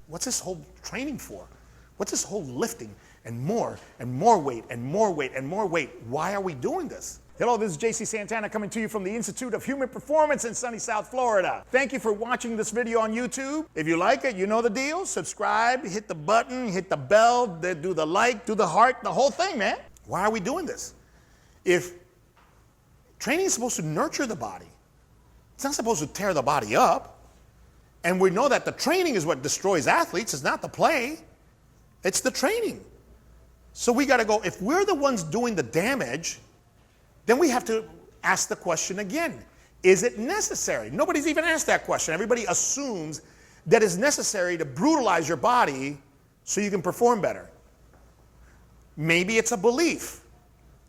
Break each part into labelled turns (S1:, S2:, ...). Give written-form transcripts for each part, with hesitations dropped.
S1: what's this whole training for? What's this whole lifting and more weight and more weight and more weight? Why are we doing this? Hello, this is JC Santana coming to you from the Institute of Human Performance in sunny South Florida. Thank you for watching this video on YouTube. If you like it, you know the deal. Subscribe, hit the button, hit the bell, do the like, do the heart, the whole thing, man. Why are we doing this? If training is supposed to nurture the body, it's not supposed to tear the body up. And we know that the training is what destroys athletes. It's not the play. It's the training. So we got to go, if we're the ones doing the damage, then we have to ask the question again. Is it necessary? Nobody's even asked that question. Everybody assumes that it's necessary to brutalize your body so you can perform better. Maybe it's a belief.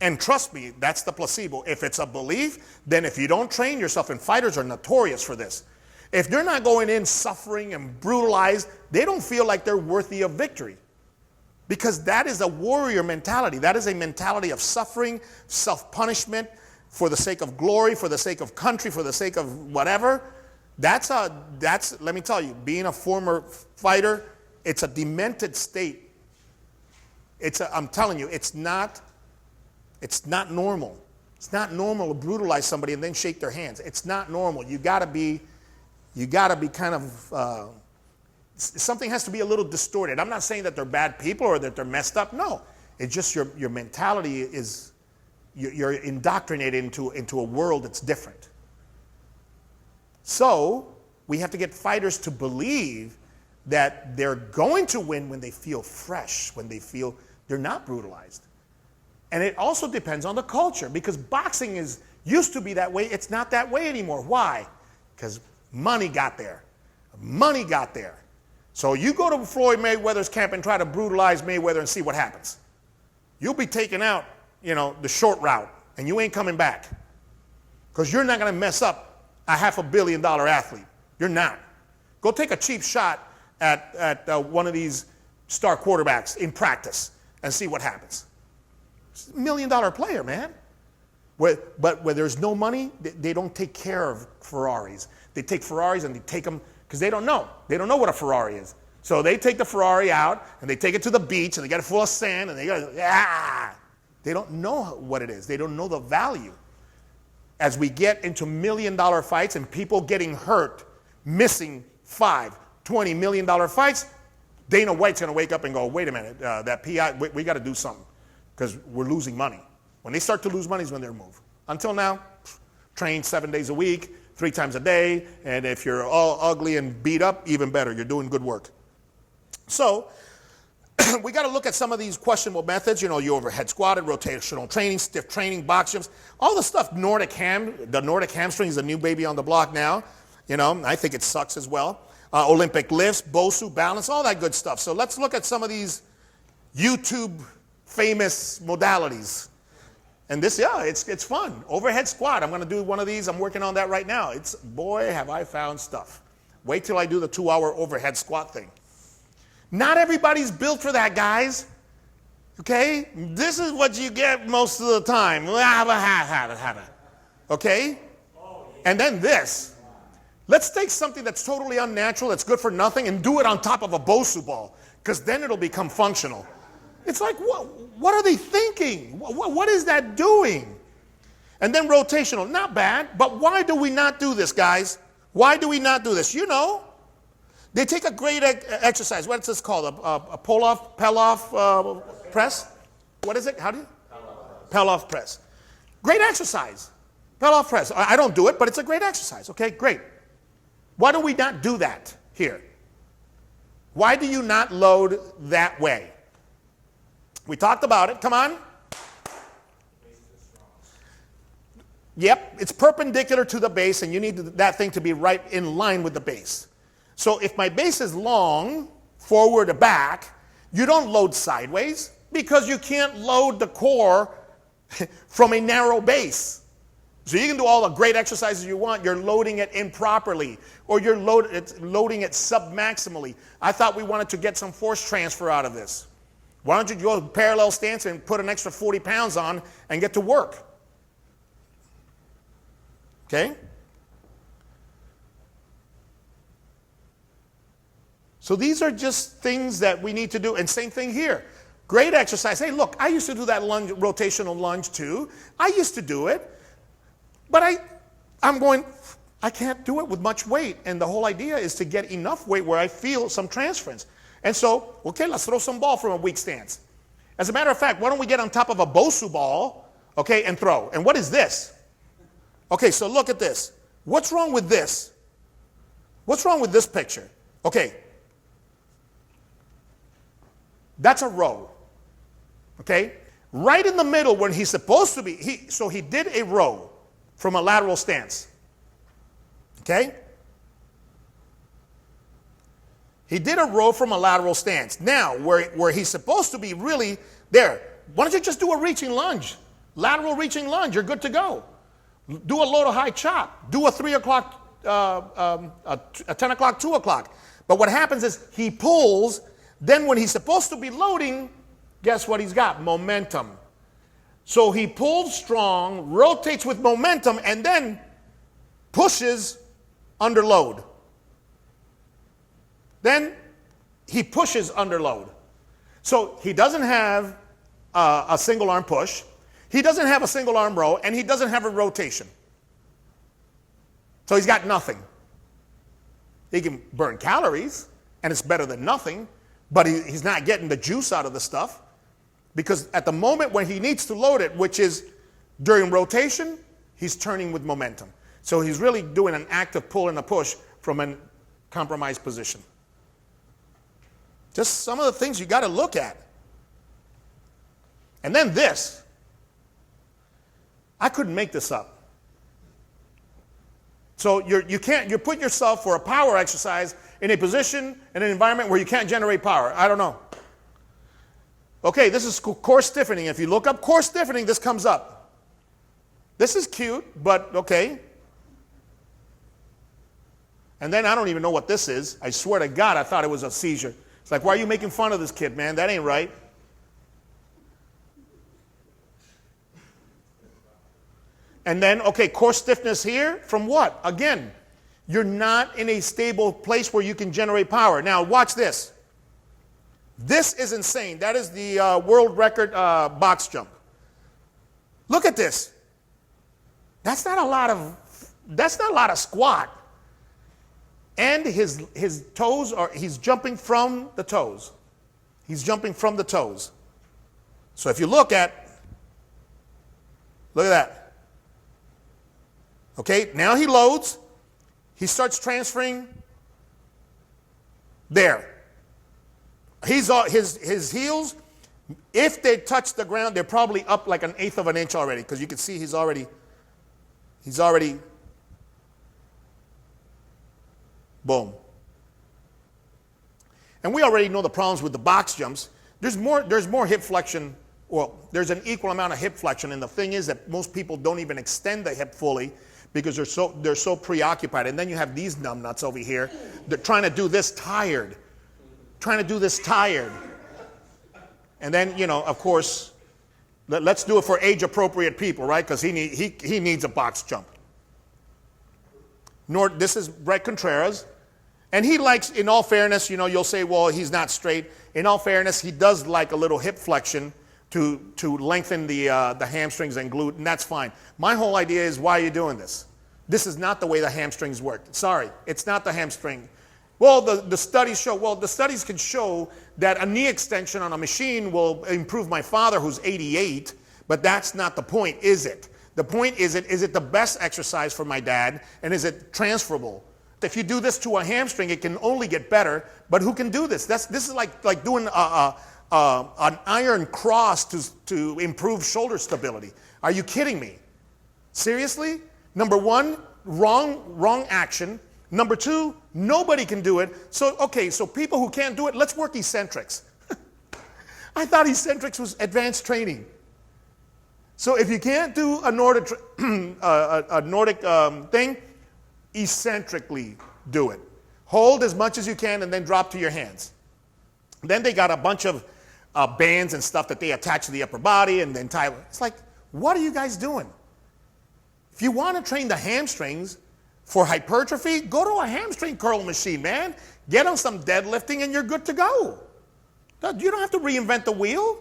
S1: And trust me, that's the placebo. If it's a belief, then if you don't train yourself, and fighters are notorious for this, if they're not going in suffering and brutalized, they don't feel like they're worthy of victory. Because that is a warrior mentality. That is a mentality of suffering, self-punishment, for the sake of glory, for the sake of country, for the sake of whatever. That's, let me tell you, being a former fighter, it's a demented state. I'm telling you, it's not normal. It's not normal to brutalize somebody and then shake their hands. It's not normal. You gotta be kind of, something has to be a little distorted. I'm not saying that they're bad people or that they're messed up. No, it's just your mentality is, you're indoctrinated into a world that's different. So we have to get fighters to believe that they're going to win when they feel fresh, when they feel they're not brutalized. And it also depends on the culture, because boxing used to be that way. It's not that way anymore. Why? Because money got there. Money got there. So you go to Floyd Mayweather's camp and try to brutalize Mayweather and see what happens. You'll be taking out, the short route, and you ain't coming back. Because you're not going to mess up a $500 million athlete. You're not. Go take a cheap shot at one of these star quarterbacks in practice and see what happens. It's a $1 million player, man. But where there's no money, they don't take care of Ferraris. They take Ferraris and they take them because they don't know. They don't know what a Ferrari is. So they take the Ferrari out and they take it to the beach and they get it full of sand and they don't know what it is. They don't know the value. As we get into $1 million fights and people getting hurt, missing $5, $20 million fights, Dana White's going to wake up and go, wait a minute, that PI, we got to do something because we're losing money. When they start to lose money is when they're moved. Until now, train 7 days a week, 3 times a day, and if you're all ugly and beat up, even better. You're doing good work. So we got to look at some of these questionable methods. You overhead squatted, rotational training, stiff training, box jumps, all the stuff. The Nordic hamstring is the new baby on the block now. I think it sucks as well. Olympic lifts, BOSU, balance, all that good stuff. So let's look at some of these YouTube famous modalities. And this, it's fun. Overhead squat. I'm going to do one of these. I'm working on that right now. Boy, have I found stuff. Wait till I do the 2-hour overhead squat thing. Not everybody's built for that, guys. Okay? This is what you get most of the time. Okay? And then this. Let's take something that's totally unnatural, that's good for nothing, and do it on top of a BOSU ball, because then it'll become functional. It's like, what are they thinking? What is that doing? And then rotational, not bad, but why do we not do this, guys? Why do we not do this? They take a great exercise. What's this called? A pull-off press? What is it? How do you? Pull-off press. Great exercise. Pull-off press. I don't do it, but it's a great exercise. Okay, great. Why do we not do that here? Why do you not load that way? We talked about it. Come on. Yep, it's perpendicular to the base, and you need that thing to be right in line with the base. So if my base is long, forward to back, you don't load sideways because you can't load the core from a narrow base. So you can do all the great exercises you want. You're loading it improperly, or you're loading it submaximally. I thought we wanted to get some force transfer out of this. Why don't you go parallel stance and put an extra 40 pounds on and get to work? Okay? So these are just things that we need to do. And same thing here. Great exercise. Hey, look, I used to do that lunge, rotational lunge too. I used to do it. But I can't do it with much weight. And the whole idea is to get enough weight where I feel some transference. And so, okay, let's throw some ball from a weak stance. As a matter of fact, why don't we get on top of a Bosu ball, okay, and throw? And what is this? Okay, so look at this. What's wrong with this? What's wrong with this picture? Okay. That's a row. Okay? Right in the middle when he's supposed to be, so he did a row from a lateral stance. Okay? He did a row from a lateral stance. Now, where he's supposed to be really there, why don't you just do a reaching lunge? Lateral reaching lunge, you're good to go. Do a low to high chop. Do a 3 o'clock, a 10 o'clock, 2 o'clock. But what happens is he pulls, then when he's supposed to be loading, guess what he's got? Momentum. So he pulls strong, rotates with momentum, and then pushes under load. Then he pushes under load. So he doesn't have a single arm push. He doesn't have a single arm row, and he doesn't have a rotation. So he's got nothing. He can burn calories, and it's better than nothing, but he's not getting the juice out of the stuff, because at the moment when he needs to load it, which is during rotation, he's turning with momentum. So he's really doing an active pull and a push from a compromised position. Just some of the things you got to look at. And then this. I couldn't make this up. So you put yourself for a power exercise in a position, in an environment where you can't generate power. I don't know. Okay, this is core stiffening. If you look up core stiffening, this comes up. This is cute, but okay. And then I don't even know what this is. I swear to God, I thought it was a seizure. It's like, why are you making fun of this kid, man? That ain't right. And then, okay, core stiffness here from what? Again, you're not in a stable place where you can generate power. Now, watch this. This is insane. That is the world record box jump. Look at this. That's not a lot of squat. And his toes he's jumping from the toes. He's jumping from the toes. So if you look at that. Okay, now he loads. He starts transferring there. His heels, if they touch the ground, they're probably up like 1/8 of an inch already, because you can see he's already boom. And we already know the problems with the box jumps. There's more hip flexion. Well, there's an equal amount of hip flexion, and the thing is that most people don't even extend the hip fully because they're so preoccupied. And then you have these numbnuts over here. They're trying to do this tired. And then, of course, let's do it for age-appropriate people, right? Because he needs a box jump. This is Brett Contreras. And he likes, in all fairness, you'll say, well, he's not straight. In all fairness, he does like a little hip flexion to lengthen the hamstrings and glute, and that's fine. My whole idea is, why are you doing this? This is not the way the hamstrings work. Sorry, it's not the hamstring. Well, the studies can show that a knee extension on a machine will improve my father, who's 88, but that's not the point, is it? The point is it the best exercise for my dad, and is it transferable? If you do this to a hamstring, it can only get better, but who can do this? This is like doing an iron cross to improve shoulder stability. Are you kidding me? Seriously? Number one, wrong action. Number two, nobody can do it. So people who can't do it, let's work eccentrics. I thought eccentrics was advanced training. So if you can't do a Nordic thing, eccentrically do it. Hold as much as you can and then drop to your hands. Then they got a bunch of bands and stuff that they attach to the upper body and then tie. It's like, what are you guys doing? If you want to train the hamstrings for hypertrophy, go to a hamstring curl machine, man. Get on some deadlifting and you're good to go. You don't have to reinvent the wheel.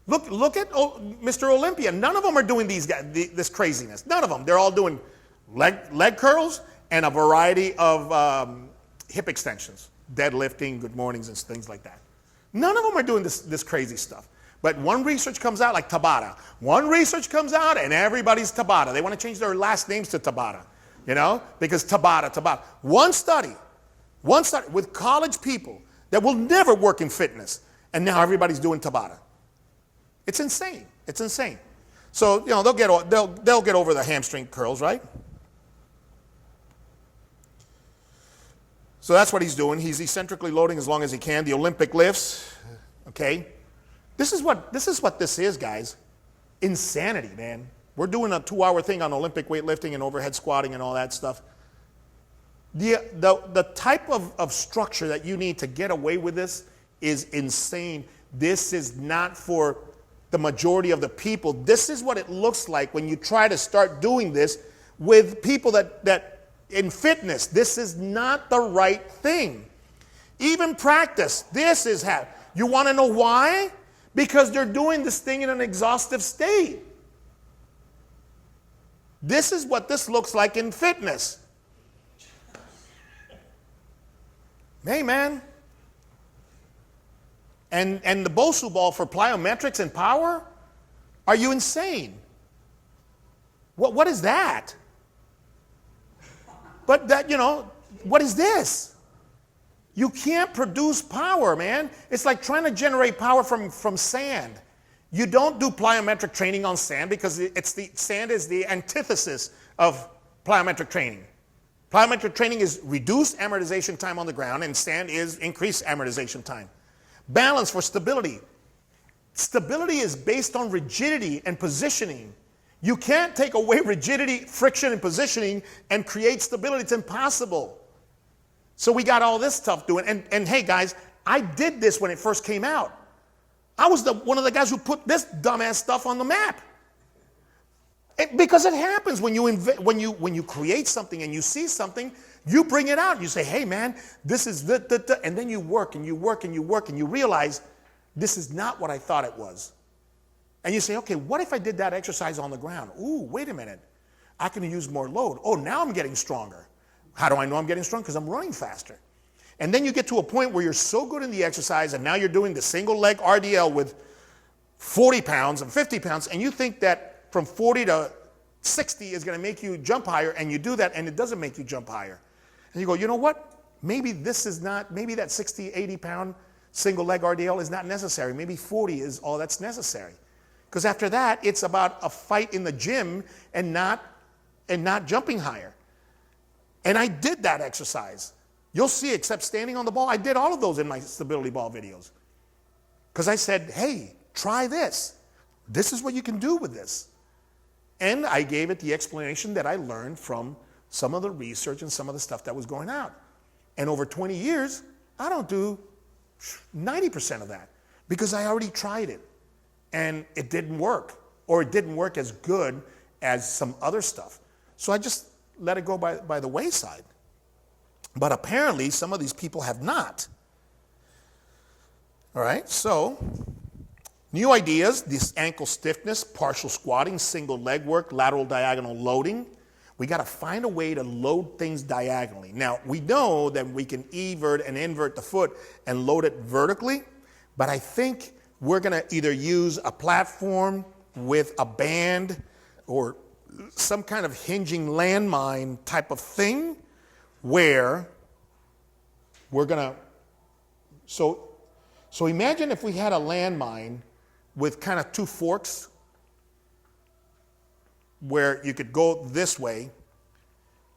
S1: Look at Mr. Olympia. None of them are doing this craziness. None of them. They're all doing leg curls and a variety of hip extensions, deadlifting, good mornings, and things like that. None of them are doing this crazy stuff. But one research comes out like Tabata. One research comes out and everybody's Tabata. They want to change their last names to Tabata, because Tabata. One study with college people that will never work in fitness, and now everybody's doing Tabata. It's insane. It's insane. So, they'll get over the hamstring curls, right? So that's what he's doing. He's eccentrically loading as long as he can. The Olympic lifts, okay? This is what this is, guys. Insanity, man. We're doing a 2-hour thing on Olympic weightlifting and overhead squatting and all that stuff. The type of structure that you need to get away with this is insane. This is not for the majority of the people. This is what it looks like when you try to start doing this with people that in fitness. This is not the right thing. Even practice, this is how. You want to know why? Because they're doing this thing in an exhaustive state. This is what this looks like in fitness. Hey, man. And the Bosu ball for plyometrics and power? Are you insane? What is that? But what is this? You can't produce power, man. It's like trying to generate power from sand. You don't do plyometric training on sand because sand is the antithesis of plyometric training. Plyometric training is reduced amortization time on the ground, and sand is increased amortization time. Balance for stability. Stability is based on rigidity and positioning. You can't take away rigidity, friction, and positioning and create stability. It's impossible. So we got all this stuff doing. And hey, guys, I did this when it first came out. I was one of the guys who put this dumbass stuff on the map. Because it happens when you create something and you see something, you bring it out and you say, hey, man, this is and then you work and you work and you work and you realize this is not what I thought it was. And you say, okay, what if I did that exercise on the ground? Ooh, wait a minute. I can use more load. Oh, now I'm getting stronger. How do I know I'm getting strong? Because I'm running faster. And then you get to a point where you're so good in the exercise and now you're doing the single leg RDL with 40 pounds and 50 pounds, and you think that from 40 to 60 is going to make you jump higher, and you do that and it doesn't make you jump higher. And you go, you know what? Maybe that 60, 80 pound single leg RDL is not necessary. Maybe 40 is all that's necessary. Because after that, it's about a fight in the gym and not jumping higher. And I did that exercise. You'll see, except standing on the ball, I did all of those in my stability ball videos. Because I said, hey, try this. This is what you can do with this. And I gave it the explanation that I learned from some of the research and some of the stuff that was going out. And over 20 years, I don't do 90% of that because I already tried it. And it didn't work, or it didn't work as good as some other stuff. So I just let it go by the wayside. But apparently, some of these people have not. All right, so new ideas, this ankle stiffness, partial squatting, single leg work, lateral diagonal loading. We got to find a way to load things diagonally. Now, we know that we can evert and invert the foot and load it vertically, but I think we're going to either use a platform with a band or some kind of hinging landmine type of thing where we're going to... So imagine if we had a landmine with kind of two forks where you could go this way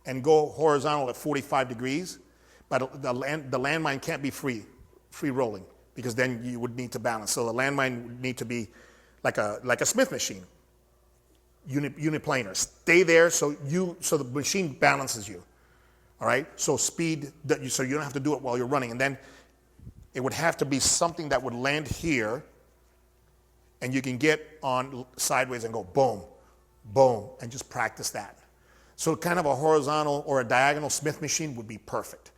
S1: and go horizontal at 45 degrees, but the landmine can't be free rolling, because then you would need to balance. So the landmine would need to be like a Smith machine, uniplanar. Stay there so the machine balances you. All right. So speed so you don't have to do it while you're running. And then it would have to be something that would land here, and you can get on sideways and go boom, boom, and just practice that. So kind of a horizontal or a diagonal Smith machine would be perfect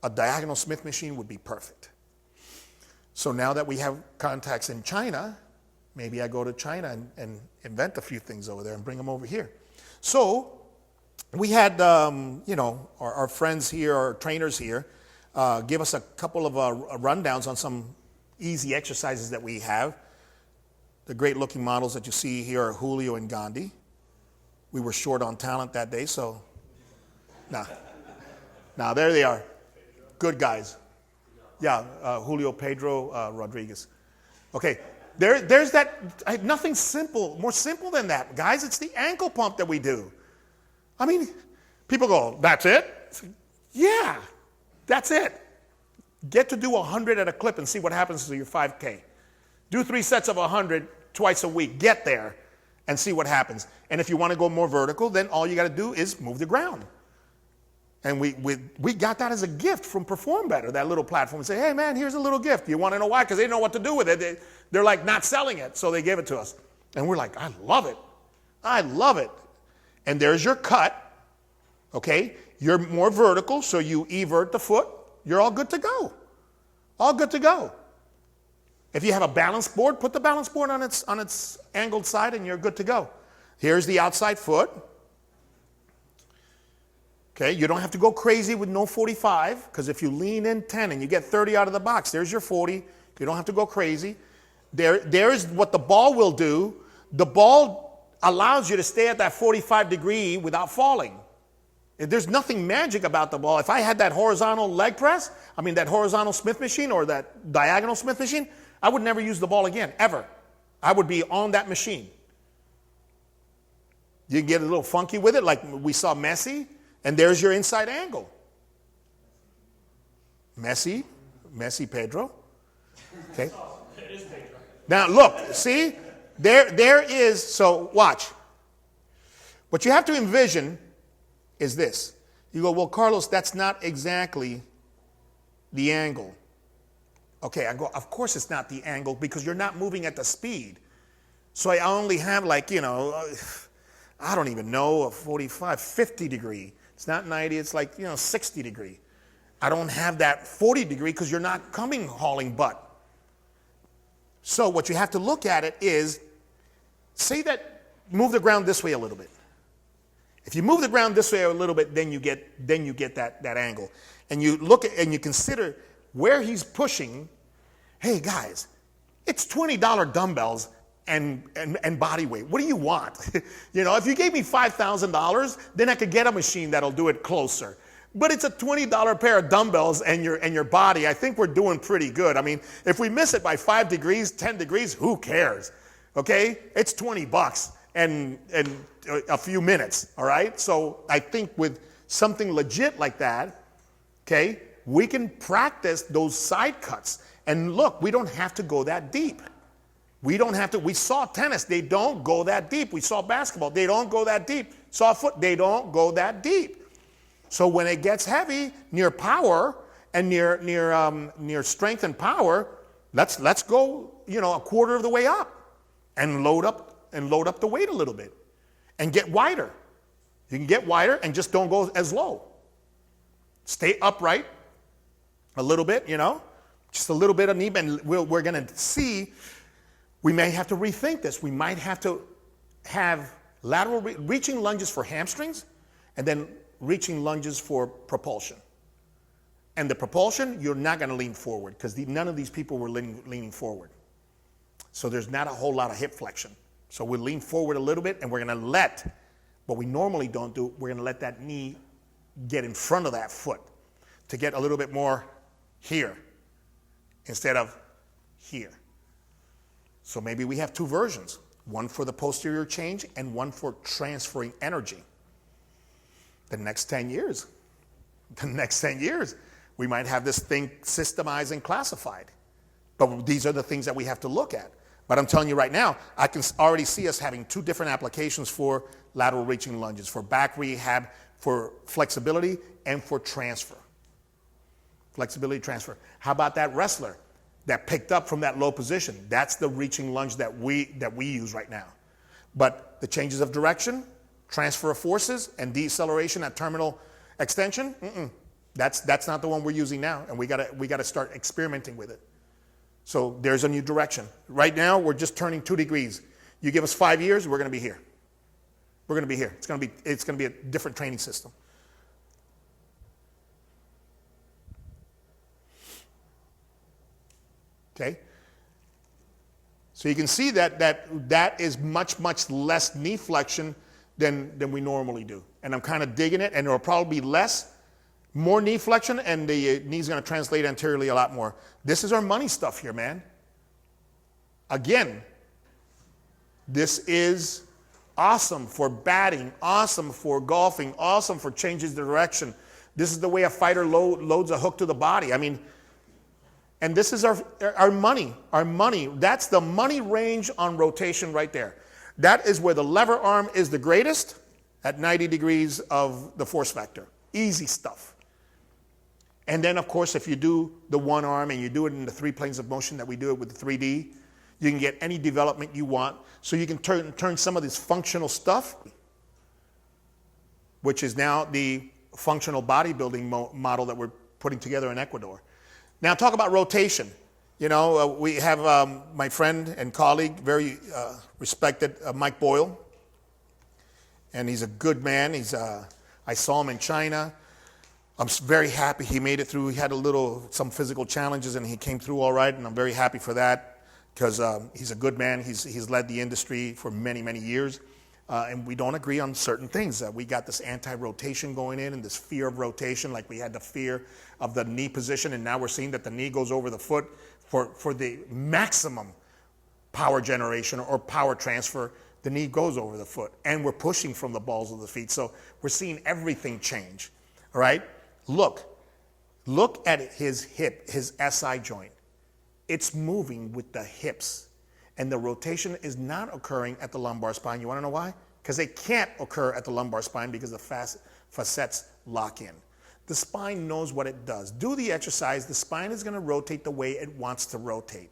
S1: a diagonal Smith machine would be perfect. So now that we have contacts in China, maybe I go to China and invent a few things over there and bring them over here. So we had, our friends here, our trainers here, give us a couple of rundowns on some easy exercises that we have. The great looking models that you see here are Julio and Gandhi. We were short on talent that day, so now there they are. Good guys. Yeah, Julio Pedro Rodriguez. Okay, there's that, nothing more simple than that. Guys, it's the ankle pump that we do. I mean, people go, that's it? Yeah, that's it. Get to do 100 at a clip and see what happens to your 5K. Do 3 sets of 100 twice a week. Get there and see what happens. And if you want to go more vertical, then all you got to do is move the ground. And we got that as a gift from Perform Better, that little platform. And say, hey, man, here's a little gift. You want to know why? Because they know what to do with it. They're like not selling it, so they gave it to us. And we're like, I love it. I love it. And there's your cut, okay? You're more vertical, so you evert the foot. You're all good to go. All good to go. If you have a balance board, put the balance board on its angled side, and you're good to go. Here's the outside foot. Okay, you don't have to go crazy with no 45, because if you lean in 10 and you get 30 out of the box, there's your 40. You don't have to go crazy. There's what the ball will do. The ball allows you to stay at that 45 degree without falling. There's nothing magic about the ball. If I had that horizontal leg press, that horizontal Smith machine or that diagonal Smith machine, I would never use the ball again, ever. I would be on that machine. You can get a little funky with it, like we saw Messi. And there's your inside angle. Messi Pedro. Okay. Now look, see, there is, so watch. What you have to envision is this. You go, well, Carlos, that's not exactly the angle. Okay, I go, of course it's not the angle because you're not moving at the speed. So I only have I don't even know, a 45, 50 degree. It's not 90, it's 60 degree. I don't have that 40 degree because you're not coming hauling butt. So what you have to look at it is, say that, move the ground this way a little bit. If you move the ground this way a little bit, then you get that angle. And you look at, and you consider where he's pushing. Hey guys, it's $20 dumbbells and body weight. What do you want? If you gave me $5,000, then I could get a machine that'll do it closer. But it's a $20 pair of dumbbells and your body. I think we're doing pretty good. If we miss it by 5 degrees, 10 degrees, who cares? Okay? It's $20 and a few minutes, all right? So I think with something legit like that, okay, we can practice those side cuts. And look, we don't have to go that deep. We saw tennis, they don't go that deep. We saw basketball, they don't go that deep. Saw foot, they don't go that deep. So when it gets heavy, near power and near strength and power, let's go, a quarter of the way up and load up the weight a little bit and get wider. You can get wider and just don't go as low. Stay upright a little bit, just a little bit of knee bend. We're going to see. We may have to rethink this. We might have to have lateral reaching lunges for hamstrings and then reaching lunges for propulsion. And the propulsion, you're not going to lean forward because none of these people were leaning forward. So there's not a whole lot of hip flexion. So we'll lean forward a little bit and we're going to let, what we normally don't do, we're going to let that knee get in front of that foot to get a little bit more here instead of here. So maybe we have 2 versions, one for the posterior change and one for transferring energy. The next 10 years, we might have this thing systemized and classified. But these are the things that we have to look at. But I'm telling you right now, I can already see us having 2 different applications for lateral reaching lunges, for back rehab, for flexibility, and for transfer. Flexibility, transfer. How about that wrestler that picked up from that low position? That's the reaching lunge that we use right now. But the changes of direction, transfer of forces, and deceleration at terminal extension, That's not the one we're using now, and we gotta start experimenting with it. So there's a new direction. Right now, we're just turning 2 degrees. You give us 5 years, we're gonna be here. We're gonna be here. It's gonna be a different training system. Okay? So you can see that is much less knee flexion than we normally do. And I'm kind of digging it, and there will probably be more knee flexion, and the knee's going to translate anteriorly a lot more. This is our money stuff here, man. Again, this is awesome for batting, awesome for golfing, awesome for changes the direction. This is the way a fighter loads a hook to the body. I mean, and this is our money. Our money. That's the money range on rotation right there. That is where the lever arm is the greatest at 90 degrees of the force vector. Easy stuff. And then, of course, if you do the one arm and you do it in the 3 planes of motion that we do it with the 3D, you can get any development you want. So you can turn some of this functional stuff, which is now the functional bodybuilding model that we're putting together in Ecuador. Now, talk about rotation. You know, we have my friend and colleague, very respected, Mike Boyle. And he's a good man. I saw him in China. I'm very happy he made it through. He had some physical challenges, and he came through all right, and I'm very happy for that because he's a good man. He's led the industry for many years, and we don't agree on certain things. We got this anti-rotation going in and this fear of rotation, like we had the fear of the knee position, and now we're seeing that the knee goes over the foot for the maximum power generation or power transfer. The knee goes over the foot, and we're pushing from the balls of the feet. So we're seeing everything change, all right? Look at his hip, his SI joint. It's moving with the hips, and the rotation is not occurring at the lumbar spine. You want to know why? Because it can't occur at the lumbar spine because the facets lock in. The spine knows what it does. Do the exercise. The spine is going to rotate the way it wants to rotate.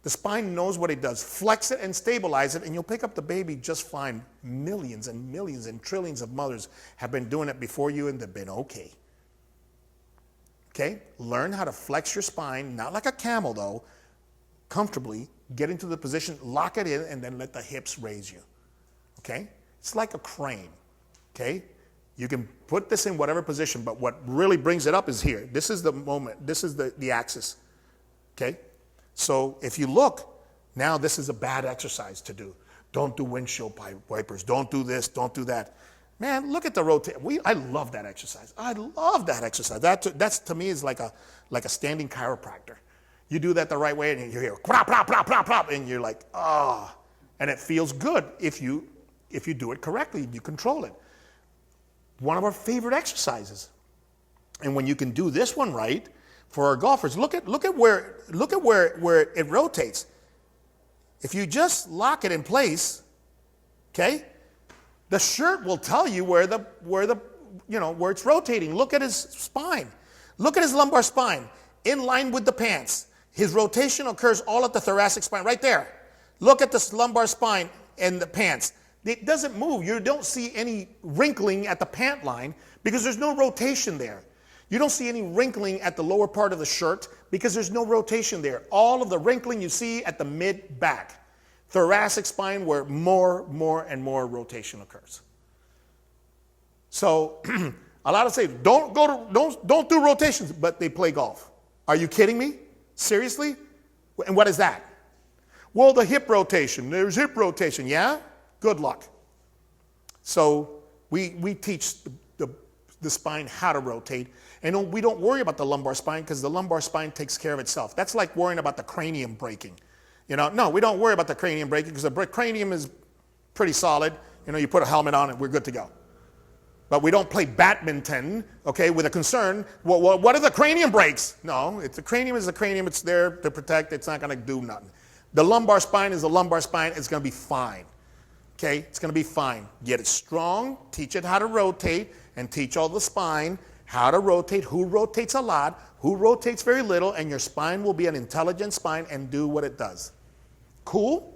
S1: The spine knows what it does. Flex it and stabilize it, and you'll pick up the baby just fine. Millions and millions and trillions of mothers have been doing it before you, and they've been okay. Okay? Learn how to flex your spine, not like a camel though, comfortably, get into the position, lock it in, and then let the hips raise you. Okay? It's like a crane. Okay? You can put this in whatever position, but what really brings it up is here. This is the moment. This is the axis. Okay? So if you look, now this is a bad exercise to do. Don't do windshield wipers. Don't do this. Don't do that. Man, look at the rotation. I love that exercise. I love that exercise. That's to me is like a standing chiropractor. You do that the right way, and you hear plop, plop, plop, plop, plop, and you're like, ah, and it feels good if you do it correctly. You control it. One of our favorite exercises, and when you can do this one right, for our golfers, look at where it rotates. If you just lock it in place, okay, the shirt will tell you where it's rotating. Look at his spine. Look at his lumbar spine in line with the pants. His rotation occurs all at the thoracic spine, right there. Look at this lumbar spine and the pants. It doesn't move. You don't see any wrinkling at the pant line because there's no rotation there. You don't see any wrinkling at the lower part of the shirt because there's no rotation there. All of the wrinkling you see at the mid-back. Thoracic spine where more and more rotation occurs. So a lot of say don't do rotations, but they play golf. Are you kidding me? Seriously? And what is that? Well, the hip rotation. There's hip rotation. Yeah? Good luck. So we teach the spine how to rotate, and we don't worry about the lumbar spine because the lumbar spine takes care of itself. That's like worrying about the cranium breaking. No, we don't worry about the cranium breaking because the cranium is pretty solid. You put a helmet on and we're good to go. But we don't play badminton, okay, with a concern. What if the cranium breaks? No, the cranium is the cranium. It's there to protect. It's not going to do nothing. The lumbar spine is the lumbar spine. It's going to be fine. Okay, it's going to be fine. Get it strong, teach it how to rotate, and teach all the spine how to rotate, who rotates a lot, who rotates very little, and your spine will be an intelligent spine and do what it does. Cool?